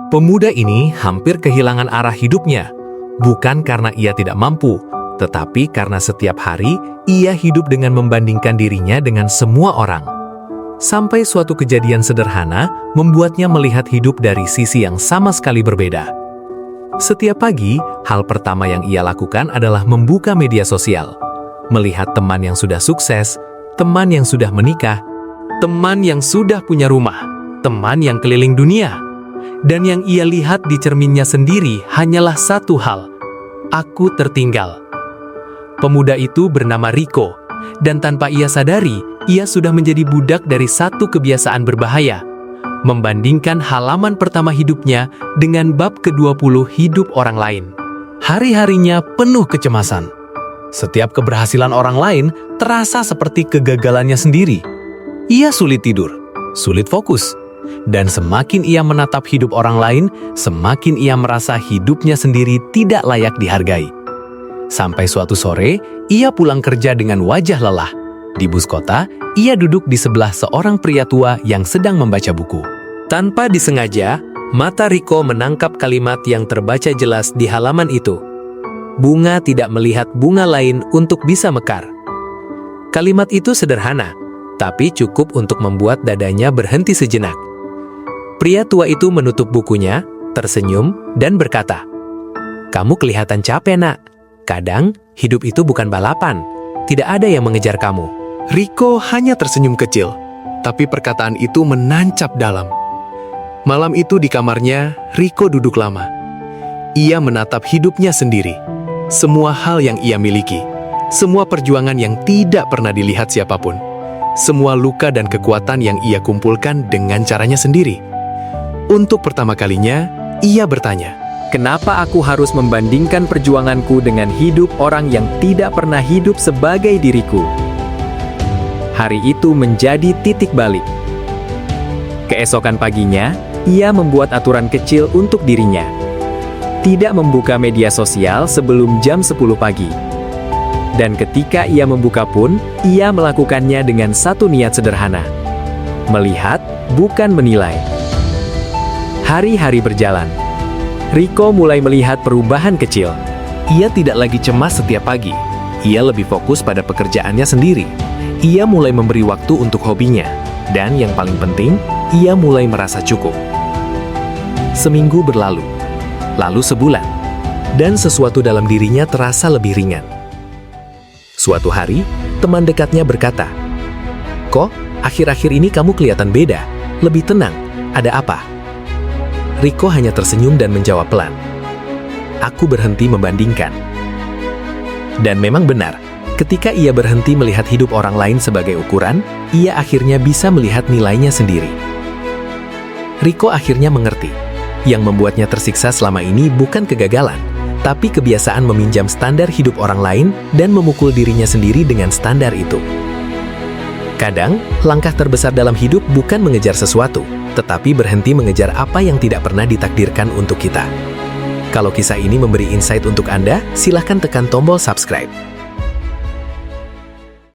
Pemuda ini hampir kehilangan arah hidupnya, bukan karena ia tidak mampu, tetapi karena setiap hari ia hidup dengan membandingkan dirinya dengan semua orang. Sampai suatu kejadian sederhana membuatnya melihat hidup dari sisi yang sama sekali berbeda. Setiap pagi, hal pertama yang ia lakukan adalah membuka media sosial, melihat teman yang sudah sukses, teman yang sudah menikah, teman yang sudah punya rumah, teman yang keliling dunia. Dan yang ia lihat di cerminnya sendiri hanyalah satu hal: aku tertinggal. Pemuda itu bernama Rico, dan tanpa ia sadari, ia sudah menjadi budak dari satu kebiasaan berbahaya, membandingkan halaman pertama hidupnya dengan bab ke-20 hidup orang lain. Hari-harinya penuh kecemasan. Setiap keberhasilan orang lain terasa seperti kegagalannya sendiri. Ia sulit tidur, sulit fokus, dan semakin ia menatap hidup orang lain, semakin ia merasa hidupnya sendiri tidak layak dihargai. Sampai suatu sore, ia pulang kerja dengan wajah lelah. Di bus kota, ia duduk di sebelah seorang pria tua yang sedang membaca buku. Tanpa disengaja, mata Rico menangkap kalimat yang terbaca jelas di halaman itu. Bunga tidak melihat bunga lain untuk bisa mekar. Kalimat itu sederhana, tapi cukup untuk membuat dadanya berhenti sejenak. Pria tua itu menutup bukunya, tersenyum, dan berkata, "Kamu kelihatan capek, nak. Kadang, hidup itu bukan balapan. Tidak ada yang mengejar kamu." Rico hanya tersenyum kecil, tapi perkataan itu menancap dalam. Malam itu di kamarnya, Rico duduk lama. Ia menatap hidupnya sendiri. Semua hal yang ia miliki, semua perjuangan yang tidak pernah dilihat siapapun, semua luka dan kekuatan yang ia kumpulkan dengan caranya sendiri. Untuk pertama kalinya, ia bertanya, "Kenapa aku harus membandingkan perjuanganku dengan hidup orang yang tidak pernah hidup sebagai diriku?" Hari itu menjadi titik balik. Keesokan paginya, ia membuat aturan kecil untuk dirinya. Tidak membuka media sosial sebelum jam 10 pagi. Dan ketika ia membuka pun, ia melakukannya dengan satu niat sederhana: melihat, bukan menilai. Hari-hari berjalan. Rico mulai melihat perubahan kecil. Ia tidak lagi cemas setiap pagi. Ia lebih fokus pada pekerjaannya sendiri. Ia mulai memberi waktu untuk hobinya. Dan yang paling penting, ia mulai merasa cukup. Seminggu berlalu. Lalu sebulan. Dan sesuatu dalam dirinya terasa lebih ringan. Suatu hari, teman dekatnya berkata, "Kok, akhir-akhir ini kamu kelihatan beda, lebih tenang. Ada apa?" Rico hanya tersenyum dan menjawab pelan, "Aku berhenti membandingkan." Dan memang benar, ketika ia berhenti melihat hidup orang lain sebagai ukuran, ia akhirnya bisa melihat nilainya sendiri. Rico akhirnya mengerti, yang membuatnya tersiksa selama ini bukan kegagalan, tapi kebiasaan meminjam standar hidup orang lain dan memukul dirinya sendiri dengan standar itu. Kadang, langkah terbesar dalam hidup bukan mengejar sesuatu, tetapi berhenti mengejar apa yang tidak pernah ditakdirkan untuk kita. Kalau kisah ini memberi insight untuk Anda, silahkan tekan tombol subscribe.